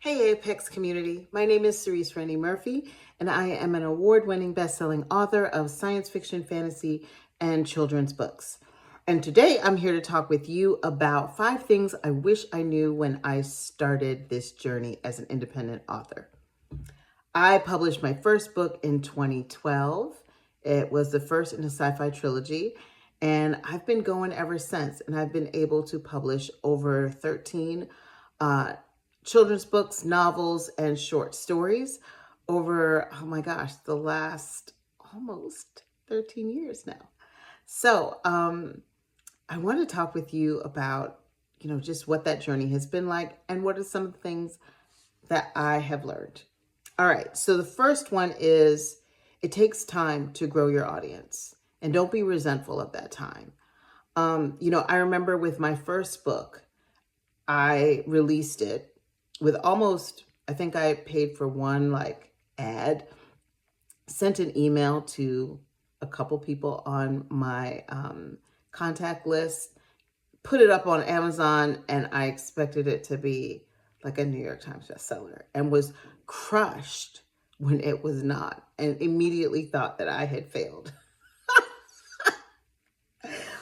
Hey Apex community, my name is Cerise Rennie Murphy, and I am an award-winning best-selling author of science fiction, fantasy, and children's books. And today I'm here to talk with you about 5 things I wish I knew when I started this journey as an independent author. I published my first book in 2012. It was the first in a sci-fi trilogy, and I've been going ever since, and I've been able to publish over 13 children's books, novels, and short stories over, oh my gosh, the last almost 13 years now. So I want to talk with you about, just what that journey has been like and what are some of the things that I have learned. All right, so the first one is it takes time to grow your audience, and don't be resentful of that time. I remember with my first book, I released it with almost, I think I paid for one ad, sent an email to a couple people on my contact list, put it up on Amazon, and I expected it to be like a New York Times bestseller, and was crushed when it was not, and immediately thought that I had failed.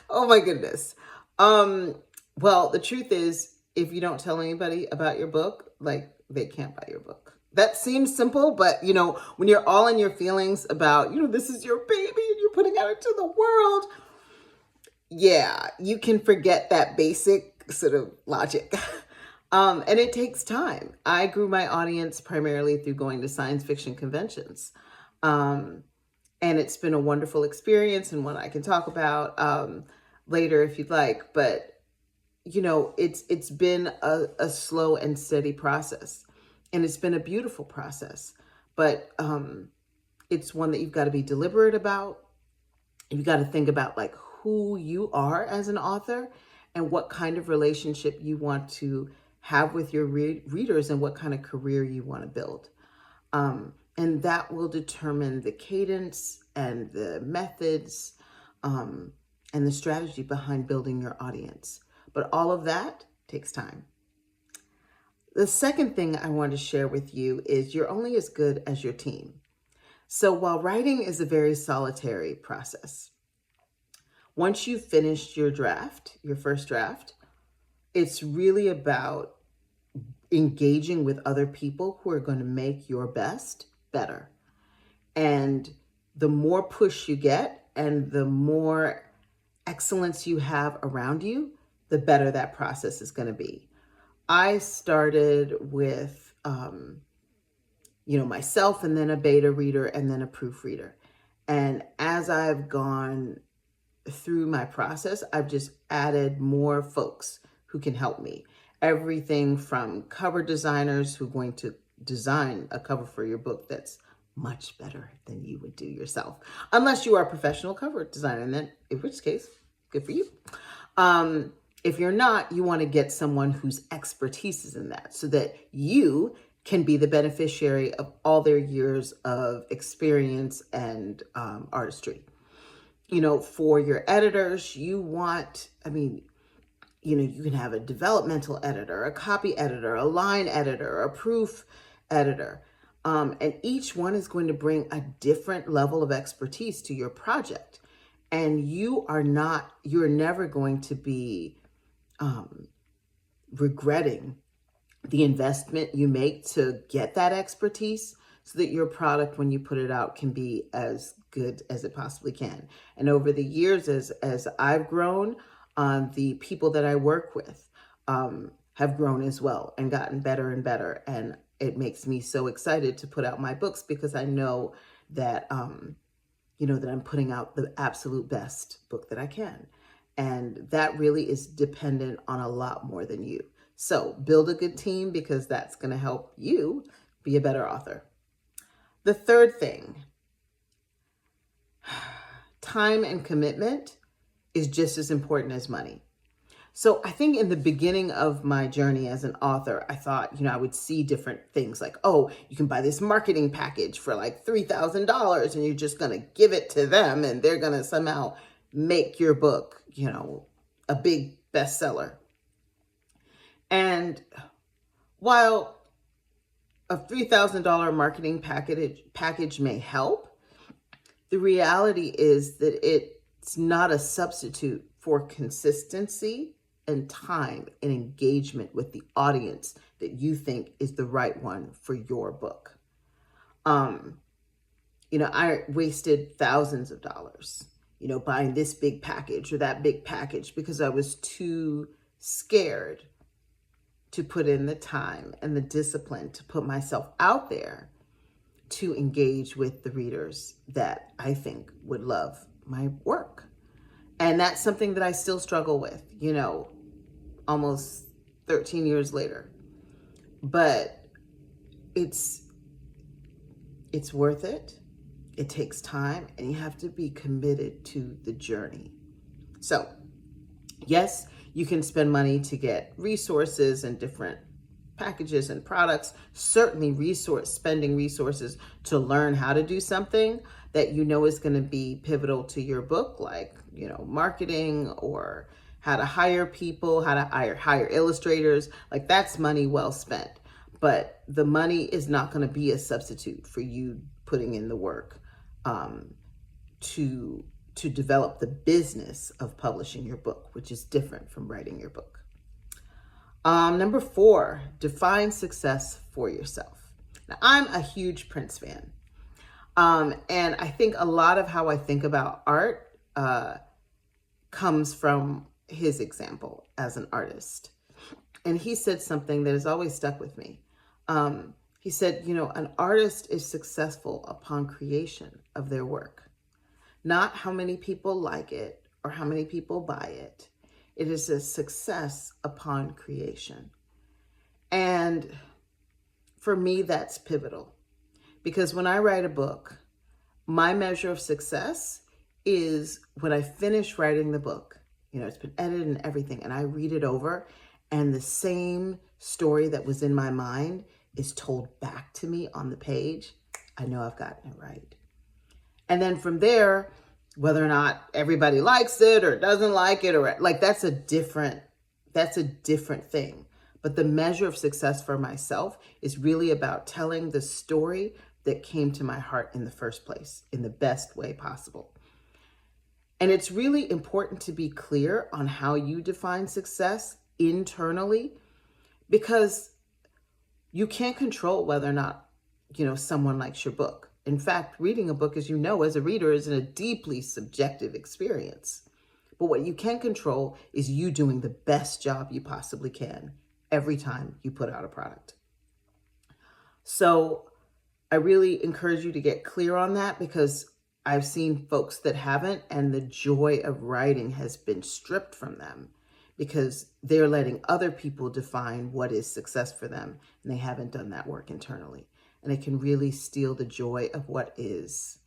Oh my goodness. Well, the truth is, if you don't tell anybody about your book, they can't buy your book. That seems simple, but when you're all in your feelings about, this is your baby and you're putting it out into the world, yeah, you can forget that basic sort of logic. And it takes time. I grew my audience primarily through going to science fiction conventions. And it's been a wonderful experience and one I can talk about later if you'd like. But, it's been a slow and steady process. And it's been a beautiful process. But it's one that you've got to be deliberate about. You've got to think about who you are as an author and what kind of relationship you want to have with your readers and what kind of career you want to build. And that will determine the cadence and the methods and the strategy behind building your audience. But all of that takes time. The second thing I want to share with you is you're only as good as your team. So while writing is a very solitary process, once you've finished your draft, your first draft, it's really about engaging with other people who are going to make your best better. And the more push you get and the more excellence you have around you, the better that process is going to be. I started with, myself, and then a beta reader, and then a proofreader. And as I've gone through my process, I've just added more folks who can help me. Everything from cover designers who are going to design a cover for your book that's much better than you would do yourself, unless you are a professional cover designer, and then in which case, good for you. If you're not, you want to get someone whose expertise is in that so that you can be the beneficiary of all their years of experience and artistry. For your editors, you can have a developmental editor, a copy editor, a line editor, a proof editor. And each one is going to bring a different level of expertise to your project. And you're never going to be regretting the investment you make to get that expertise so that your product, when you put it out, can be as good as it possibly can. And over the years, as I've grown, the people that I work with have grown as well and gotten better and better. And it makes me so excited to put out my books because I know that, that I'm putting out the absolute best book that I can. And that really is dependent on a lot more than you. So build a good team because that's going to help you be a better author. The third thing, time and commitment is just as important as money. So I think in the beginning of my journey as an author, I thought, I would see different things like, oh, you can buy this marketing package for $3,000 and you're just going to give it to them and they're going to somehow make your book, a big bestseller. And while a $3,000 marketing package may help. The reality is that it's not a substitute for consistency and time and engagement with the audience that you think is the right one for your book. I wasted thousands of dollars, buying this big package or that big package because I was too scared to put in the time and the discipline to put myself out there to engage with the readers that I think would love my work. And that's something that I still struggle with, almost 13 years later. But it's worth it. It takes time, and you have to be committed to the journey. So, yes, you can spend money to get resources and different packages and products. Certainly spending resources to learn how to do something that is going to be pivotal to your book, like, marketing or how to hire people, how to hire illustrators. Like, that's money well spent. But the money is not going to be a substitute for you putting in the work to develop the business of publishing your book, which is different from writing your book. Number 4, define success for yourself. Now, I'm a huge Prince fan. And I think a lot of how I think about art comes from his example as an artist. And he said something that has always stuck with me. He said, an artist is successful upon creation of their work. Not how many people like it or how many people buy it. It is a success upon creation. And for me, that's pivotal. Because when I write a book, my measure of success is when I finish writing the book. It's been edited and everything, and I read it over, and the same story that was in my mind is told back to me on the page. I know I've gotten it right. And then from there, whether or not everybody likes it or doesn't like it, or that's a different thing. But the measure of success for myself is really about telling the story that came to my heart in the first place, in the best way possible. And it's really important to be clear on how you define success internally, because you can't control whether or not, someone likes your book. In fact, reading a book, as as a reader, is a deeply subjective experience. But what you can control is you doing the best job you possibly can every time you put out a product. So I really encourage you to get clear on that, because I've seen folks that haven't, and the joy of writing has been stripped from them because they're letting other people define what is success for them, and they haven't done that work internally. And it can really steal the joy of what is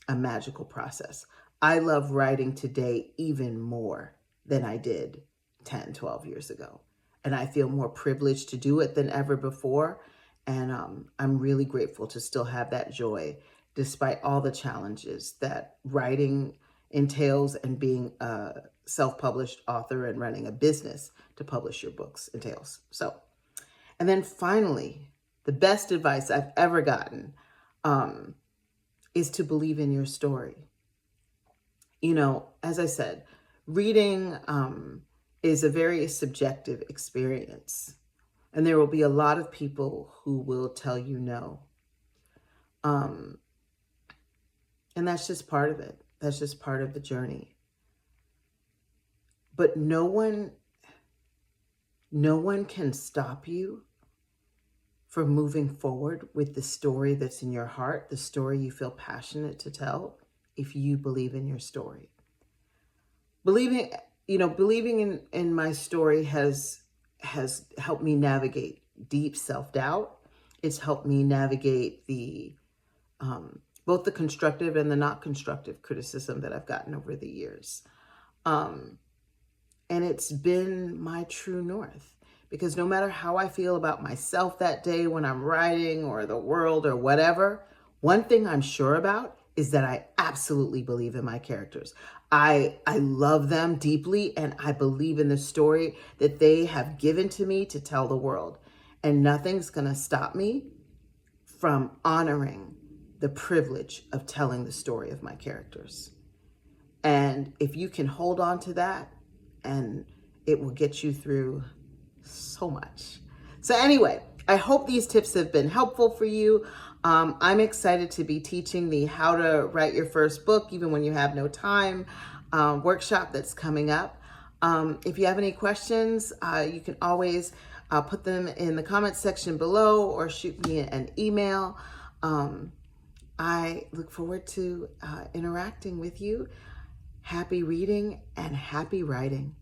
a magical process. I love writing today even more than I did 10, 12 years ago. And I feel more privileged to do it than ever before. And I'm really grateful to still have that joy, despite all the challenges that writing entails and being a self-published author and running a business to publish your books entails. So, and then finally, the best advice I've ever gotten is to believe in your story. As I said, reading is a very subjective experience. And there will be a lot of people who will tell you no. And that's just part of it. That's just part of the journey. But no one can stop you from moving forward with the story that's in your heart, the story you feel passionate to tell, if you believe in your story. Believing in my story has helped me navigate deep self-doubt. It's helped me navigate the both the constructive and the not constructive criticism that I've gotten over the years. And it's been my true north, because no matter how I feel about myself that day when I'm writing, or the world, or whatever, one thing I'm sure about is that I absolutely believe in my characters. I love them deeply, and I believe in the story that they have given to me to tell the world. And nothing's going to stop me from honoring the privilege of telling the story of my characters. And if you can hold on to that, and it will get you through so much. So anyway, I hope these tips have been helpful for you. I'm excited to be teaching the How to Write Your First Book, Even When You Have No Time workshop that's coming up. If you have any questions, you can always put them in the comments section below or shoot me an email. I look forward to interacting with you. Happy reading and happy writing.